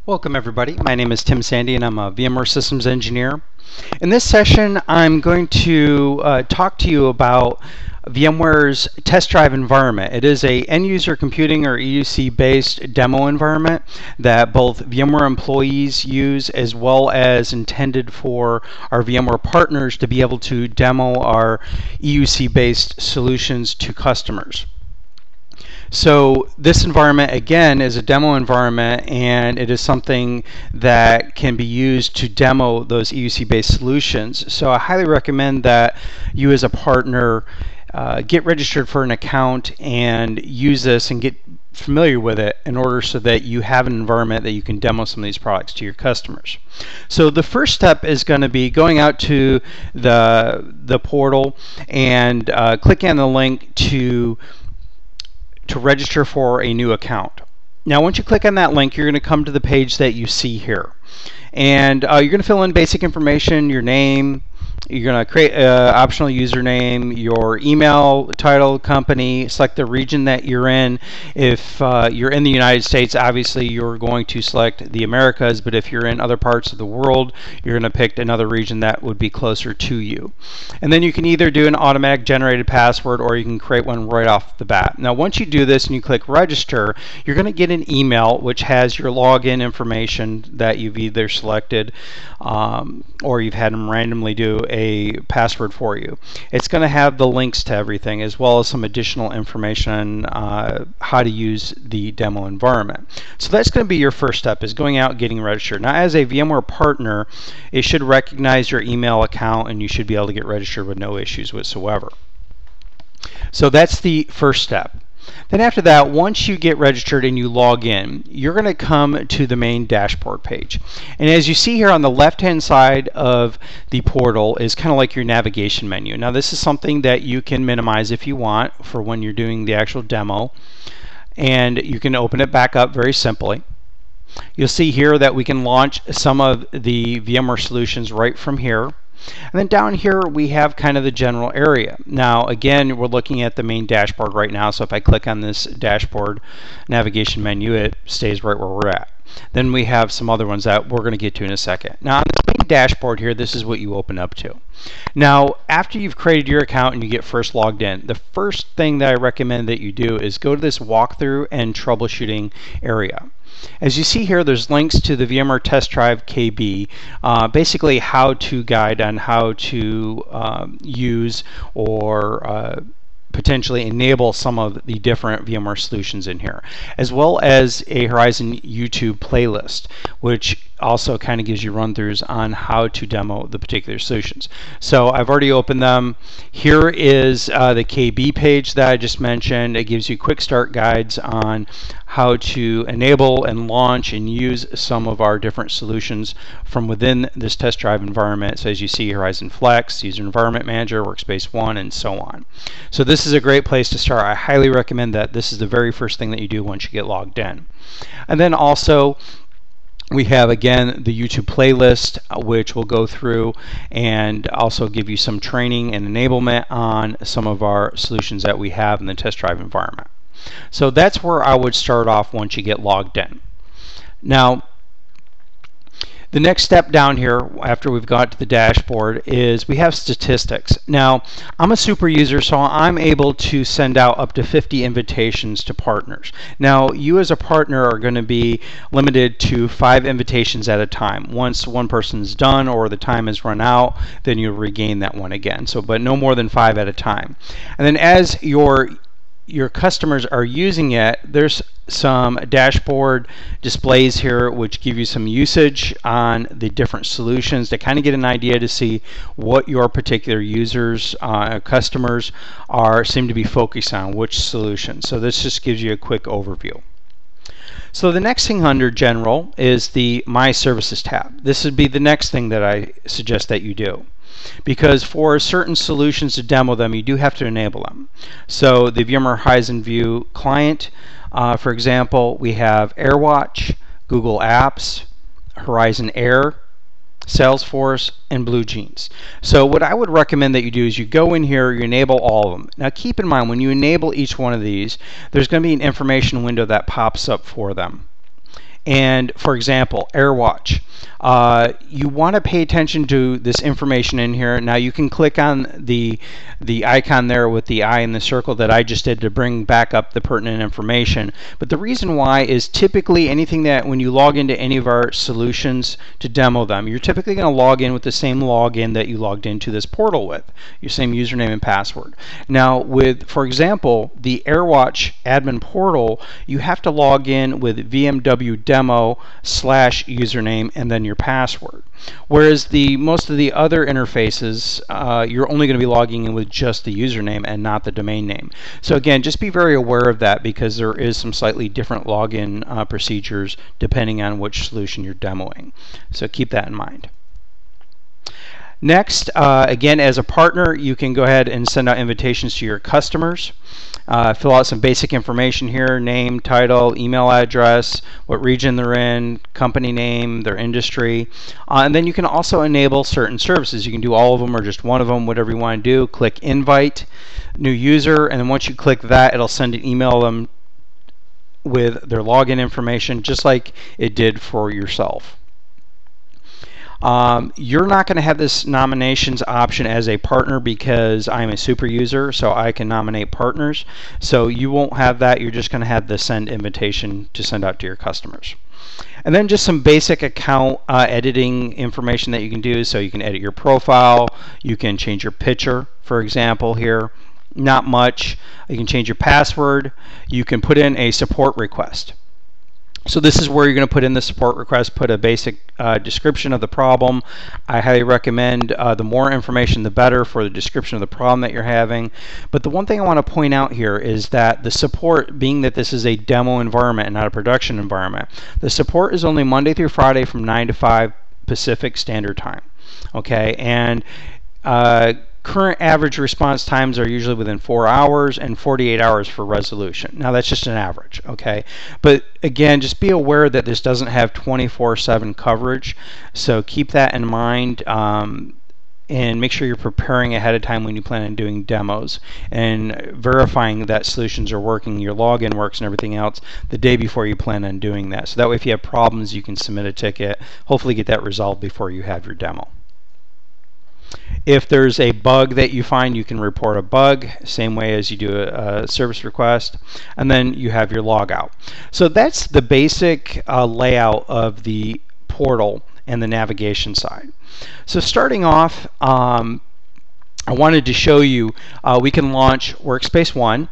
Welcome everybody. My name is Tim Sandy and I'm a VMware Systems Engineer. In this session I'm going to talk to you about VMware's test drive environment. It is a end user computing or EUC based demo environment that both VMware employees use as well as intended for our VMware partners to be able to demo our EUC based solutions to customers. So this environment again is a demo environment, and it is something that can be used to demo those EUC based solutions. So I highly recommend that you as a partner get registered for an account and use this and get familiar with it in order so that you have an environment that you can demo some of these products to your customers. So the first step is going to be going out to the portal and clicking on the link to register for a new account. Now once you click on that link, you're going to come to the page that you see here, and you're going to fill in basic information, your name. You're going to create an optional username, your email, title, company, select the region that you're in. If you're in the United States, obviously you're going to select the Americas, but if you're in other parts of the world, you're going to pick another region that would be closer to you. And then you can either do an automatic generated password or you can create one right off the bat. Now once you do this and you click register, you're going to get an email which has your login information that you've either selected or you've had them randomly do a password for you. It's going to have the links to everything as well as some additional information on how to use the demo environment. So that's going to be your first step, is going out and getting registered. Now as a VMware partner, it should recognize your email account and you should be able to get registered with no issues whatsoever. So that's the first step. Then after that, once you get registered and you log in, you're going to come to the main dashboard page. And as you see here on the left-hand side of the portal is kind of like your navigation menu. Now this is something that you can minimize if you want for when you're doing the actual demo. And you can open it back up very simply. You'll see here that we can launch some of the VMware solutions right from here. And then down here we have kind of the general area. Now again, we're looking at the main dashboard right now, so if I click on this dashboard navigation menu, it stays right where we're at. Then we have some other ones that we're going to get to in a second. Now on this main dashboard here, this is what you open up to. Now after you've created your account and you get first logged in, the first thing that I recommend that you do is go to this walkthrough and troubleshooting area. As you see here, there's links to the VMware Test Drive KB, basically how-to guide on how to use or potentially enable some of the different VMware solutions in here, as well as a Horizon YouTube playlist, which also kind of gives you run-throughs on how to demo the particular solutions. So I've already opened them. Here is the KB page that I just mentioned. It gives you quick start guides on how to enable and launch and use some of our different solutions from within this test drive environment. So as you see, Horizon Flex, User Environment Manager, Workspace ONE, and so on. So this is a great place to start. I highly recommend that this is the very first thing that you do once you get logged in. And then also we have again the YouTube playlist, which will go through and also give you some training and enablement on some of our solutions that we have in the test drive environment. So that's where I would start off once you get logged in. Now the next step down here after we've got to the dashboard is we have statistics. Now I'm a super user, so I'm able to send out up to 50 invitations to partners. Now you as a partner are going to be limited to 5 invitations at a time. Once one person's done or the time has run out, then you'll regain that one again. So but no more than 5 at a time. And then as your customers are using it, there's some dashboard displays here which give you some usage on the different solutions to kind of get an idea to see what your particular users, customers seem to be focused on, which solution. So this just gives you a quick overview. So the next thing under General is the My Services tab. This would be the next thing that I suggest that you do, because for certain solutions to demo them, you do have to enable them. So the VMware Horizon View client, for example, we have AirWatch, Google Apps, Horizon Air, Salesforce, and BlueJeans. So what I would recommend that you do is you go in here, you enable all of them. Now keep in mind, when you enable each one of these, there's going to be an information window that pops up for them. And for example, AirWatch. You want to pay attention to this information in here. Now you can click on the icon there with the eye in the circle that I just did to bring back up the pertinent information. But the reason why is typically anything that when you log into any of our solutions to demo them, you're typically going to log in with the same login that you logged into this portal with, your same username and password. Now with, for example, the AirWatch admin portal, you have to log in with VMW demo /username and then your password. Whereas most of the other interfaces, you're only going to be logging in with just the username and not the domain name. So again, just be very aware of that because there is some slightly different login procedures depending on which solution you're demoing. So keep that in mind. Next, again, as a partner, you can go ahead and send out invitations to your customers. Fill out some basic information here: name, title, email address, what region they're in, company name, their industry. And then you can also enable certain services. You can do all of them or just one of them, whatever you want to do. Click invite, new user, and then once you click that, it'll send an email them with their login information, just like it did for yourself. You're not going to have this nominations option as a partner because I'm a super user, so I can nominate partners. So you won't have that. You're just going to have the send invitation to send out to your customers. And then just some basic account editing information that you can do. So you can edit your profile. You can change your picture, for example, here. Not much. You can change your password. You can put in a support request. So this is where you're going to put in the support request, put a basic description of the problem. I highly recommend the more information the better for the description of the problem that you're having. But the one thing I want to point out here is that the support, being that this is a demo environment and not a production environment, the support is only Monday through Friday from 9 to 5 Pacific Standard Time. Okay, and current average response times are usually within 4 hours and 48 hours for resolution. Now that's just an average, okay? But again, just be aware that this doesn't have 24/7 coverage, so keep that in mind. And make sure you're preparing ahead of time when you plan on doing demos and verifying that solutions are working, your login works and everything else the day before you plan on doing that. So that way if you have problems, you can submit a ticket, hopefully get that resolved before you have your demo. If there's a bug that you find, you can report a bug, same way as you do a service request, and then you have your logout. So that's the basic layout of the portal and the navigation side. So starting off, I wanted to show you we can launch Workspace ONE.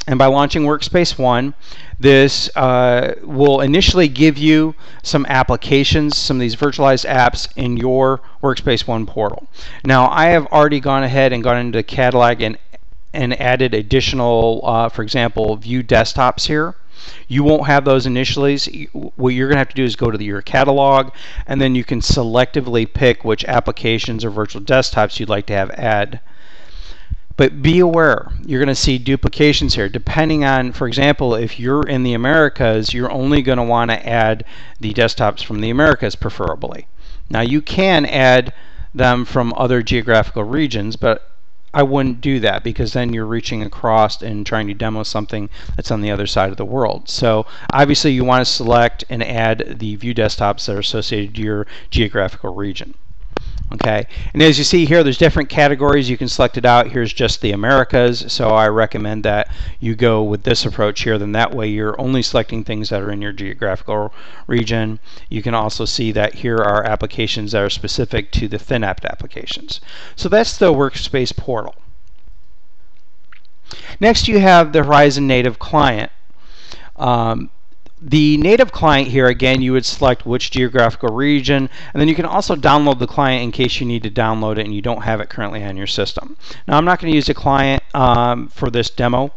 And by launching Workspace ONE, this will initially give you some applications, some of these virtualized apps in your Workspace ONE portal. Now, I have already gone ahead and gone into Catalog and added additional, for example, View desktops here. You won't have those initially. What you're going to have to do is go to your catalog, and then you can selectively pick which applications or virtual desktops you'd like to have add. But be aware, you're going to see duplications here. Depending on, for example, if you're in the Americas, you're only going to want to add the desktops from the Americas, preferably. Now, you can add them from other geographical regions, but I wouldn't do that because then you're reaching across and trying to demo something that's on the other side of the world. So obviously you want to select and add the View desktops that are associated to your geographical region. Okay, and as you see here, there's different categories. You can select it out. Here's just the Americas, so I recommend that you go with this approach here. Then that way you're only selecting things that are in your geographical region. You can also see that here are applications that are specific to the ThinApt applications. So that's the Workspace portal. Next, you have the Horizon Native Client. The native client here, again, you would select which geographical region, and then you can also download the client in case you need to download it and you don't have it currently on your system. Now, I'm not going to use a client for this demo.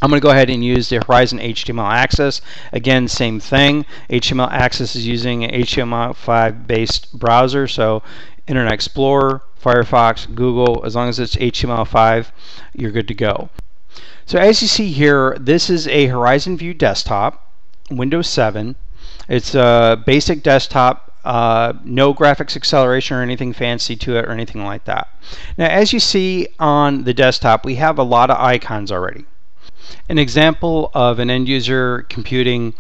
I'm going to go ahead and use the Horizon HTML Access. Again, same thing. HTML Access is using an HTML5 based browser, so Internet Explorer, Firefox, Google, as long as it's HTML5, you're good to go. So as you see here, this is a Horizon View desktop. Windows 7. It's a basic desktop, no graphics acceleration or anything fancy to it or anything like that. Now, as you see on the desktop, we have a lot of icons already. An example of an end user computing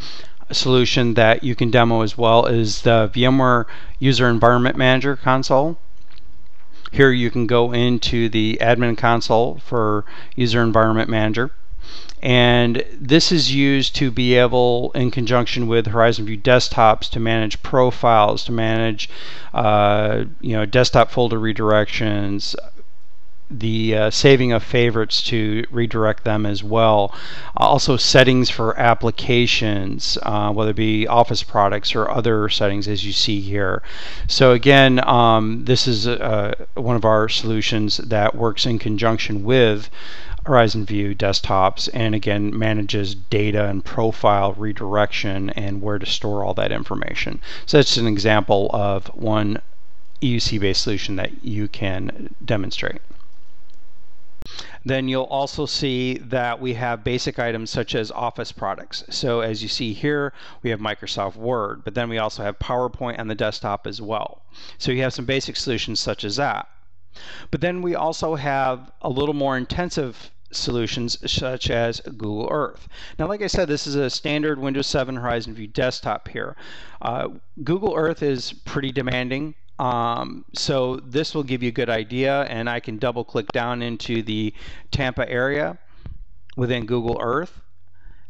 solution that you can demo as well is the VMware User Environment Manager console. Here you can go into the admin console for User Environment Manager. And this is used to be able, in conjunction with Horizon View desktops, to manage profiles, to manage desktop folder redirections, the saving of favorites to redirect them as well. Also settings for applications, whether it be Office products or other settings as you see here. So again, this is one of our solutions that works in conjunction with Horizon View desktops, and again manages data and profile redirection and where to store all that information. So that's an example of one EUC-based solution that you can demonstrate. Then you'll also see that we have basic items such as Office products. So as you see here, we have Microsoft Word, but then we also have PowerPoint on the desktop as well. So you have some basic solutions such as that. But then we also have a little more intensive solutions such as Google Earth. Now, like I said, this is a standard Windows 7 Horizon View desktop here. Google Earth is pretty demanding. So this will give you a good idea, and I can double click down into the Tampa area within Google Earth,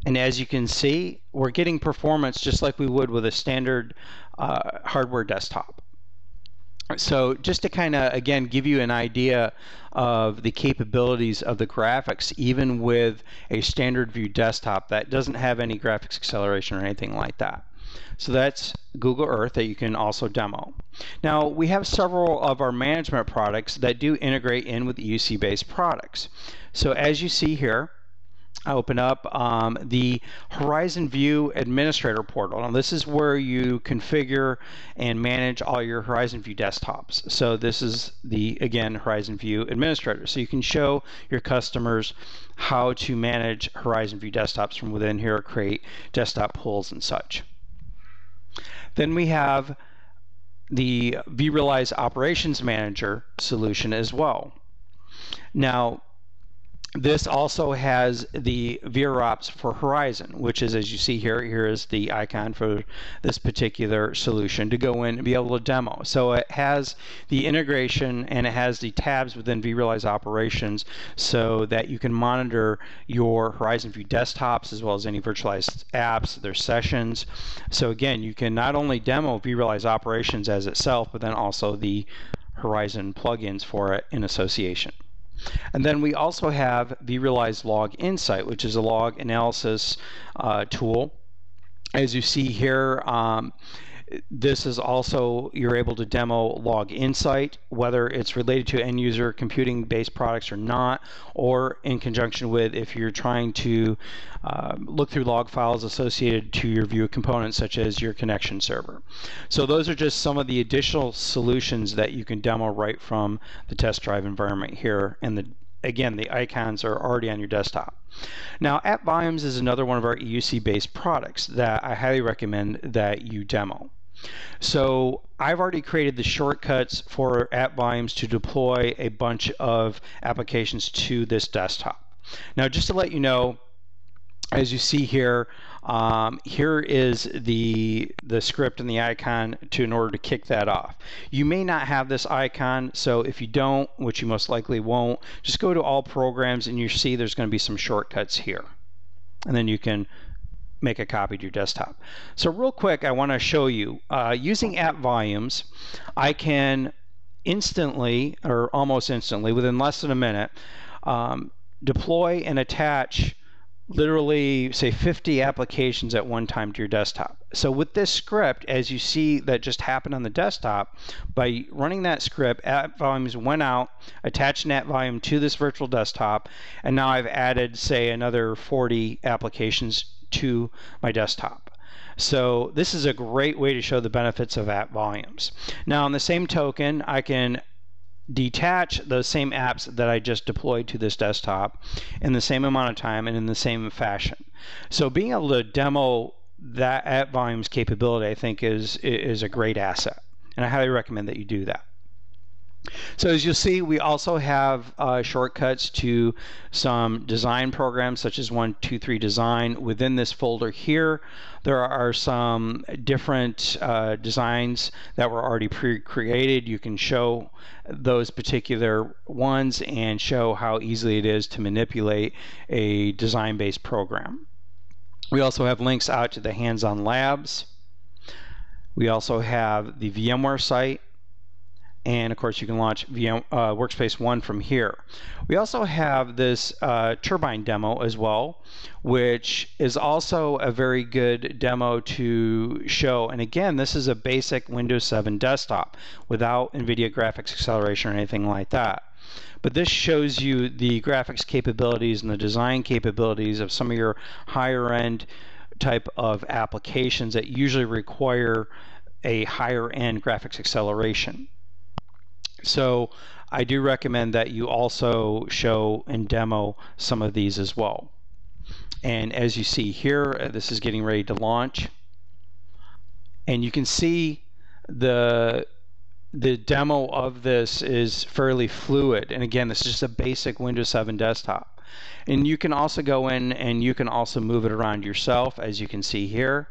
and as you can see, we're getting performance just like we would with a standard hardware desktop. So just to kind of, again, give you an idea of the capabilities of the graphics, even with a standard view desktop that doesn't have any graphics acceleration or anything like that. So that's Google Earth that you can also demo. Now, we have several of our management products that do integrate in with EUC-based products. So as you see here, I open up the Horizon View Administrator portal. Now this is where you configure and manage all your Horizon View desktops. So this is the, again, Horizon View Administrator. So you can show your customers how to manage Horizon View desktops from within here, create desktop pools and such. Then we have the vRealize Operations Manager solution as well. Now, this also has the VROps for Horizon, which is, as you see here, here is the icon for this particular solution to go in and be able to demo. So it has the integration and it has the tabs within vRealize Operations so that you can monitor your Horizon View desktops as well as any virtualized apps, their sessions. So again, you can not only demo vRealize Operations as itself, but then also the Horizon plugins for it in association. And then we also have vRealize Log Insight, which is a log analysis tool. As you see here, this is also, you're able to demo Log Insight, whether it's related to end user computing based products or not, or in conjunction with if you're trying to look through log files associated to your View components, such as your connection server. So those are just some of the additional solutions that you can demo right from the test drive environment here. And again, the icons are already on your desktop. Now, AppVolumes is another one of our EUC-based products that I highly recommend that you demo. So I've already created the shortcuts for AppVolumes to deploy a bunch of applications to this desktop. Now, just to let you know, as you see here, here is the script and the icon in order to kick that off. You may not have this icon, so if you don't, which you most likely won't, just go to all programs and you see there's going to be some shortcuts here. And then you can make a copy to your desktop. So real quick, I want to show you, using AppVolumes, I can instantly, or almost instantly, within less than a minute, deploy and attach literally, say, 50 applications at one time to your desktop. So with this script, as you see that just happened on the desktop, by running that script, AppVolumes went out, attached an AppVolume to this virtual desktop, and now I've added, say, another 40 applications to my desktop. So this is a great way to show the benefits of AppVolumes. Now, on the same token, I can detach those same apps that I just deployed to this desktop in the same amount of time and in the same fashion. So being able to demo that AppVolumes capability, I think, is a great asset, and I highly recommend that you do that. So as you'll see, we also have shortcuts to some design programs such as 123 Design. Within this folder here, there are some different designs that were already pre-created. You can show those particular ones and show how easily it is to manipulate a design-based program. We also have links out to the hands-on labs. We also have the VMware site. And of course, you can launch Workspace ONE from here. We also have this turbine demo as well, which is also a very good demo to show. And again, this is a basic Windows 7 desktop without NVIDIA graphics acceleration or anything like that. But this shows you the graphics capabilities and the design capabilities of some of your higher end type of applications that usually require a higher end graphics acceleration. So I do recommend that you also show and demo some of these as well. And as you see here, this is getting ready to launch. And you can see the demo of this is fairly fluid. And again, this is just a basic Windows 7 desktop. And you can also go in and you can also move it around yourself, as you can see here.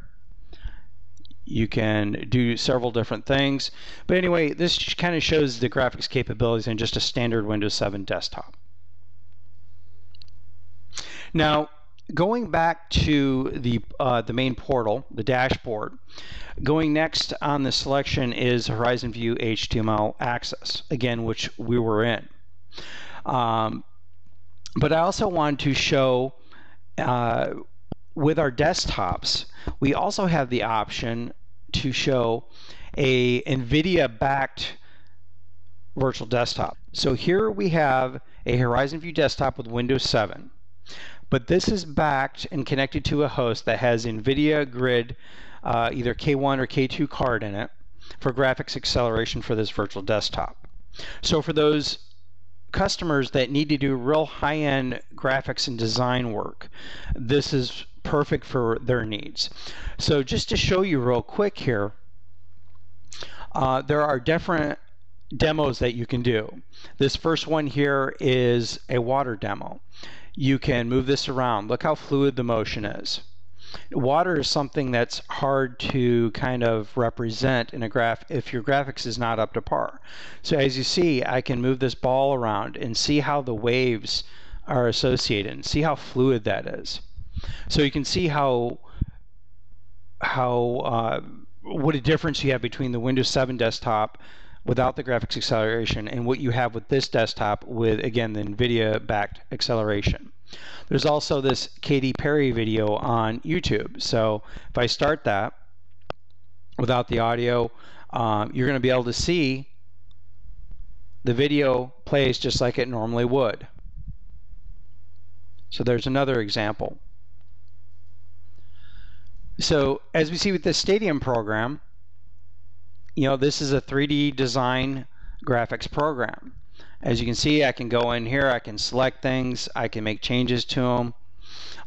You can do several different things. But anyway, this kind of shows the graphics capabilities in just a standard Windows 7 desktop. Now, going back to the main portal, the dashboard, going next on the selection is Horizon View HTML Access, again, which we were in. But I also wanted to show with our desktops, we also have the option to show a NVIDIA-backed virtual desktop. So here we have a Horizon View desktop with Windows 7, but this is backed and connected to a host that has NVIDIA Grid, either K1 or K2 card in it for graphics acceleration for this virtual desktop. So for those customers that need to do real high-end graphics and design work, this is perfect for their needs. So just to show you real quick here, there are different demos that you can do. This first one here is a water demo. You can move this around. Look how fluid the motion is. Water is something that's hard to kind of represent in a graph if your graphics is not up to par. So as you see, I can move this ball around and see how the waves are associated and see how fluid that is. So you can see what a difference you have between the Windows 7 desktop without the graphics acceleration and what you have with this desktop with, again, the NVIDIA backed acceleration. There's also this Katy Perry video on YouTube. So if I start that without the audio, you're going to be able to see the video plays just like it normally would. So there's another example. So as we see with this Stadium program, you know, this is a 3D design graphics program. As you can see, I can go in here, I can select things, I can make changes to them.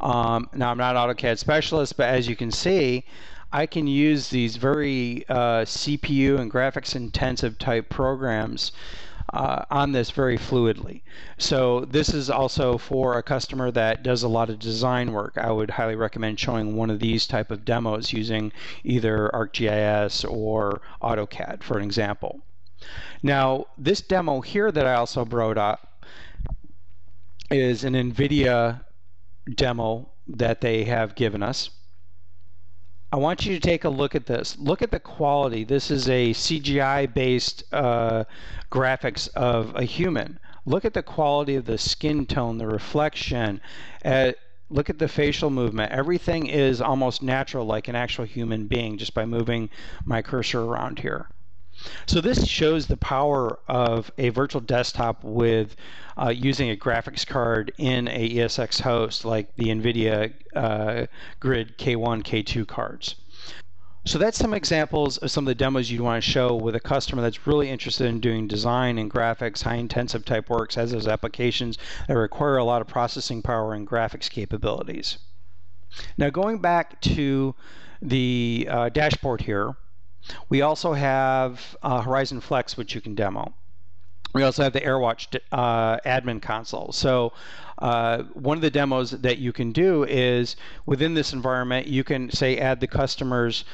Now, I'm not an AutoCAD specialist, but as you can see, I can use these very CPU and graphics intensive type programs on this very fluidly. So this is also for a customer that does a lot of design work. I would highly recommend showing one of these type of demos using either ArcGIS or AutoCAD, for an example. Now, this demo here that I also brought up is an NVIDIA demo that they have given us. I want you to take a look at this. Look at the quality. This is a CGI-based graphics of a human. Look at the quality of the skin tone, the reflection. Look at the facial movement. Everything is almost natural, like an actual human being, just by moving my cursor around here. So this shows the power of a virtual desktop with using a graphics card in a ESX host like the NVIDIA Grid K1, K2 cards. So that's some examples of some of the demos you'd want to show with a customer that's really interested in doing design and graphics, high-intensive type works, has those applications that require a lot of processing power and graphics capabilities. Now going back to the dashboard here, we also have Horizon Flex, which you can demo. We also have the AirWatch admin console. So one of the demos that you can do is within this environment, you can say add the customer's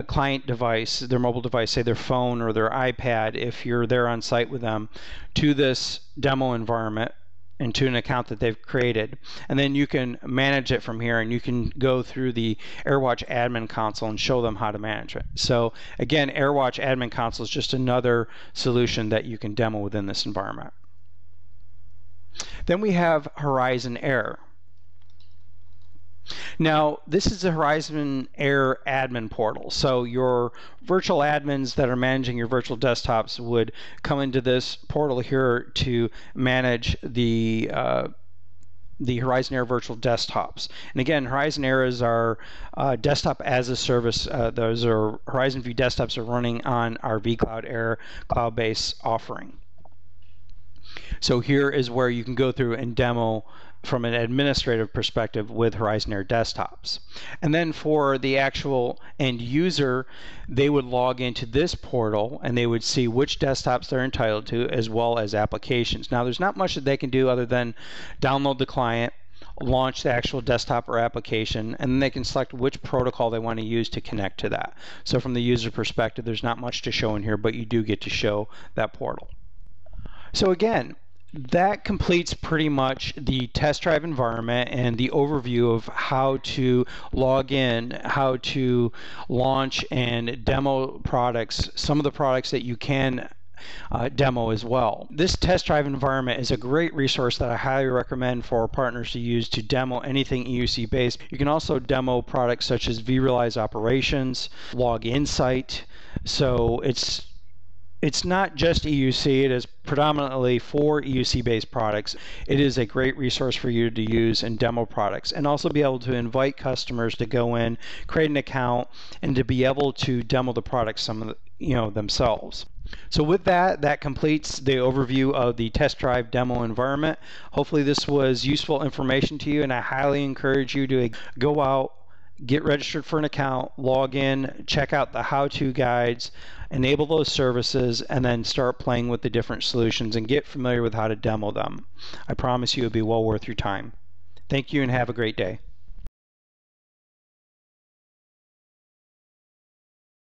client device, their mobile device, say their phone or their iPad, if you're there on site with them, to this demo environment into an account that they've created, and then you can manage it from here, and you can go through the AirWatch admin console and show them how to manage it. So again, AirWatch admin console is just another solution that you can demo within this environment. Then we have Horizon Air. Now, this is the Horizon Air admin portal. So your virtual admins that are managing your virtual desktops would come into this portal here to manage the Horizon Air virtual desktops. And again, Horizon Air is our desktop as a service. Those are Horizon View desktops are running on our vCloud Air cloud-based offering. So here is where you can go through and demo from an administrative perspective with Horizon Air desktops. And then for the actual end user, they would log into this portal and they would see which desktops they're entitled to as well as applications. Now there's not much that they can do other than download the client, launch the actual desktop or application, and then they can select which protocol they want to use to connect to that. So from the user perspective, there's not much to show in here, but you do get to show that portal. So again, that completes pretty much the test drive environment and the overview of how to log in, how to launch and demo products, some of the products that you can demo as well. This test drive environment is a great resource that I highly recommend for our partners to use to demo anything EUC based. You can also demo products such as vRealize Operations, Log Insight. So it's not just EUC, it is predominantly for EUC-based products. It is a great resource for you to use and demo products, and also be able to invite customers to go in, create an account, and to be able to demo the products themselves. So with that, that completes the overview of the test drive demo environment. Hopefully this was useful information to you, and I highly encourage you to go out, get registered for an account, log in, check out the how-to guides, enable those services, and then start playing with the different solutions and get familiar with how to demo them. I promise you it'll be well worth your time. Thank you and have a great day.